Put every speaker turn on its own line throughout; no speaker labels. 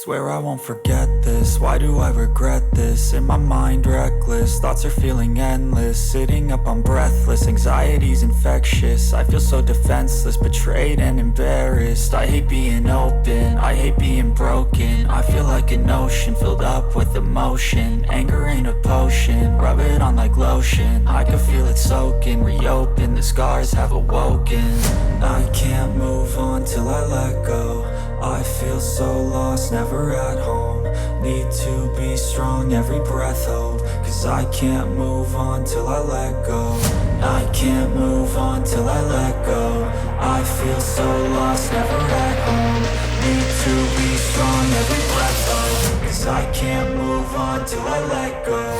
Swear I won't forget this, why do I regret this? In my mind reckless, thoughts are feeling endless. Sitting up I'm breathless, anxiety's infectious. I feel so defenseless, betrayed and embarrassed. I hate being open, I hate being broken. I feel like an ocean filled up with emotion. Anger ain't a potion, rub it on like lotion. I can feel it soaking, reopen, the scars have awoken. I can't move on till I let go. I feel so lost, never at home. Need to be strong, every breath hold. Cause I can't move on till I let go. I can't move on till I let go. I feel so lost, never at home. Need to be strong, every breath hold. Cause I can't move on till I let go.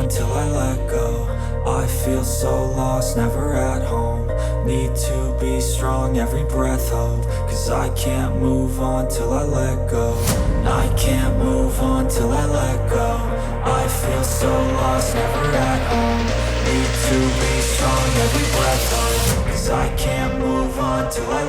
Till I let go. I feel so lost, never at home. Need to be strong, every breath hold. Cause I can't move on till I let go. I can't move on till I let go. I feel so lost, never at home. Need to be strong, every breath hold. Cause I can't move on till I